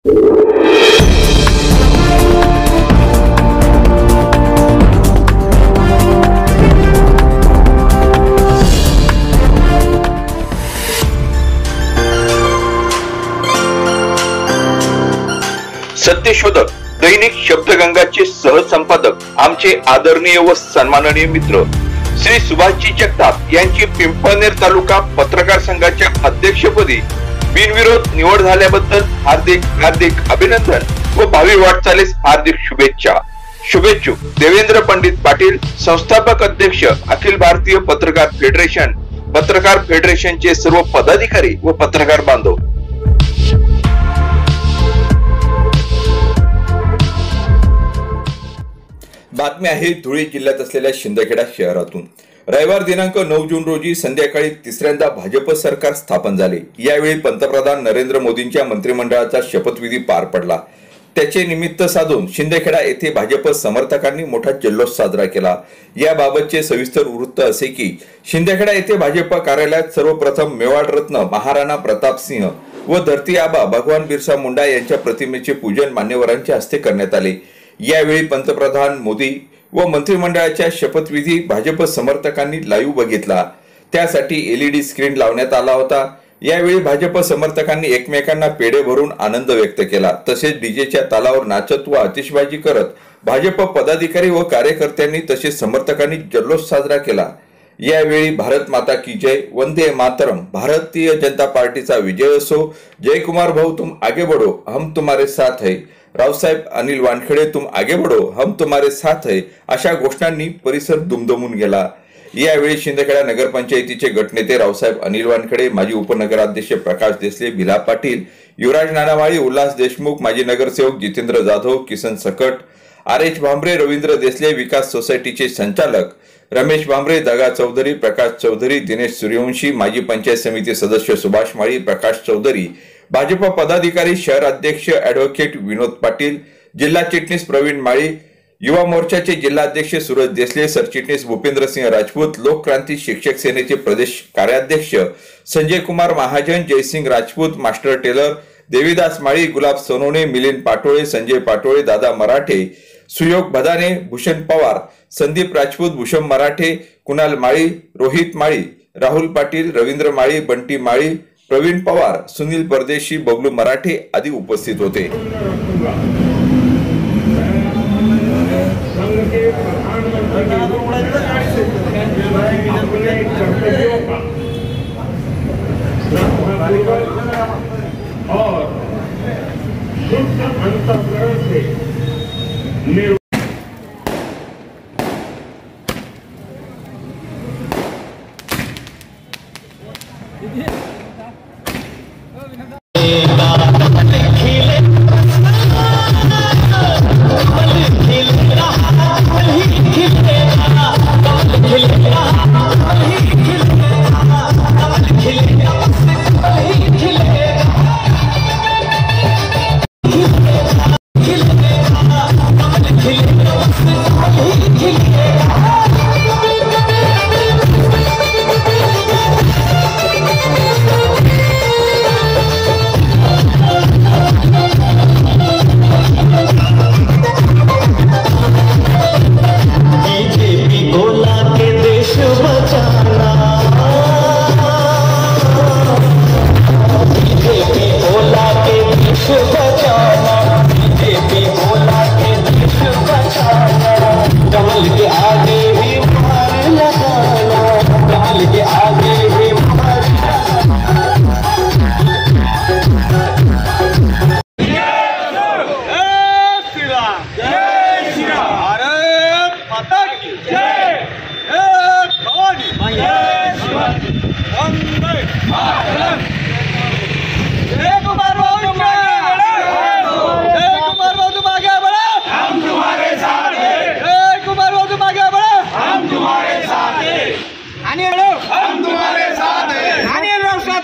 सत्यशोधक दैनिक शब्दगंगाचे सहसंपादक आमचे आदरणीय व सन्माननीय मित्र श्री सुभाषजी जगताप यांची पिंपळनेर तालुका पत्रकार संघाच्या अध्यक्षपदी बिनविरोध निवड झाल्याबद्दल हार्दिक हार्दिक अभिनंदन व भावी वाटचालीस हार्दिक शुभेच्छा। शुभेच्छुक देवेंद्र पंडित पाटील, संस्थापक अध्यक्ष अखिल भारतीय पत्रकार फेडरेशनचे सर्व पदाधिकारी व पत्रकार बांधव। बातमी आहे धुळे जिल्ह्यात असलेल्या शिंदखेडा शहरातून। रविवार दिनांक 9 जून रोजी संध्याकाळी तिसऱ्यांदा भाजप सरकार स्थापन झाले। यावेळी पंतप्रधान नरेंद्र मोदींच्या मंत्रिमंडळाचा शपथविधी पार पडला। त्याचे निमित्त साधून शिंदखेडा येथे भाजप समर्थकांनी मोठा जल्लोष साजरा केला। याबाबतचे सविस्तर वृत्त असे की शिंदखेडा येथे भाजप कार्यालयात सर्वप्रथम मेवाड रत्न महाराणा प्रताप सिंह व धरती आबा भगवान बिरसा मुंडा यांच्या प्रतिमेचे पूजन मान्यवरांच्या हस्ते करण्यात आले। यावेळी पंतप्रधान मोदी व मंत्रिमंडळाच्या शपथविधी भाजप समर्थकांनी लाईव्ह बघितला। त्यासाठी LED स्क्रीन लावण्यात आला होता। यावेळी भाजप समर्थकांनी एकमेकांना पेढे भरून आनंद व्यक्त केला। तसेच डीजेच्या तालावर नाचत व आतिषबाजी करत भाजप पदाधिकारी व कार्यकर्त्यांनी तसेच समर्थकांनी जल्लोष साजरा केला। यावेळी भारत माता की जय, वंदे मातरम, भारतीय जनता पार्टीचा विजय असो, जय कुमार भाऊ तुम आगे बढ़ो, हम तुम्हारे साथ है, रावसाहेब अनिल वानखेडे तुम आगे बढ़ो, हम तुम्हारे साथ है अशा घोषणांनी परिसर दुमदुमून गेला। यावेळी शिंदखेडा नगरपंचायतीचे गटनेते रावसाहेब अनिल वानखेडे, माजी उपनगराध्यक्ष प्रकाश देसले, भिला पाटील, युवराज नानावाळी, उल्हास देशमुख, माजी नगरसेवक जितेंद्र जाधव, किसन सकट, RH भांबरे, रवींद्र देसले, विकास सोसायटीचे संचालक रमेश भांबरे, दगा चौधरी, प्रकाश चौधरी, दिनेश सूर्यवंशी, माजी पंचायत समिती सदस्य सुभाष माळी, प्रकाश चौधरी, भाजप पदाधिकारी शहर अध्यक्ष ॲडव्होकेट विनोद पाटील, जिल्हा चिटणीस प्रवीण माळी, युवा मोर्चाचे जिल्हाध्यक्ष सूरज देसले, सरचिटणीस भूपेंद्र सिंह राजपूत, लोक क्रांती शिक्षक सेनेचे प्रदेश कार्याध्यक्ष संजय कुमार महाजन, जयसिंग राजपूत, मास्टर टेलर, देवीदास माळी, गुलाब सोनवणे, मिलिंद पाटोळे, संजय पाटोळे, दादा मराठे, सुयोग भदाने, भूषण पवार, संदीप राजपूत, भूषण मराठे, कुणाल माळी, रोहित माळी, राहुल पाटील, रवींद्र माळी, बंटी माळी, प्रवीण पवार, सुनील परदेशी, बबलू मराठे आदी उपस्थित होते।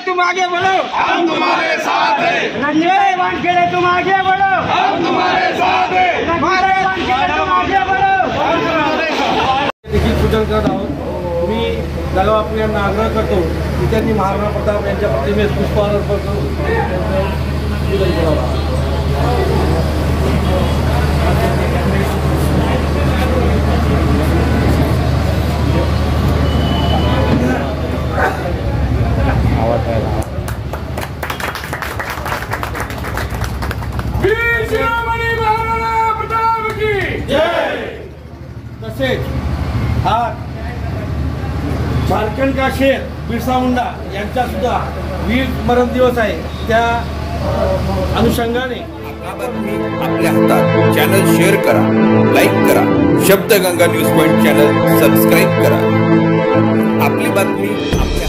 तुम आगे बढ़ो, हम तुम्हारे साथ हैं। रंजय वानखेडे तुम आगे बढ़ो, हम तुम्हारे साथ हैं। रंजय वानखेडे तुम आगे बढ़ो, हम तुम्हारे साथ। देखील पूजन करत आहोत। मी जगाव आपल्याला आग्रह करतो की त्यांनी महाराणा प्रताप यांच्या प्रतिमेस पुष्पहार अर्पण करून पूजन करावं। शिरोमणी महाराणा प्रताप की जय। तसेच आज झारखंड का शेर बिरसा मुंडा यांचा सुद्धा वीर स्मरण दिवस आहे। त्या अनुषंगाने बातमी आपल्या हातात। चॅनल शेअर करा, लाईक करा, Shabdganga news point channel subscribe करा। आपली बातमी आपल्या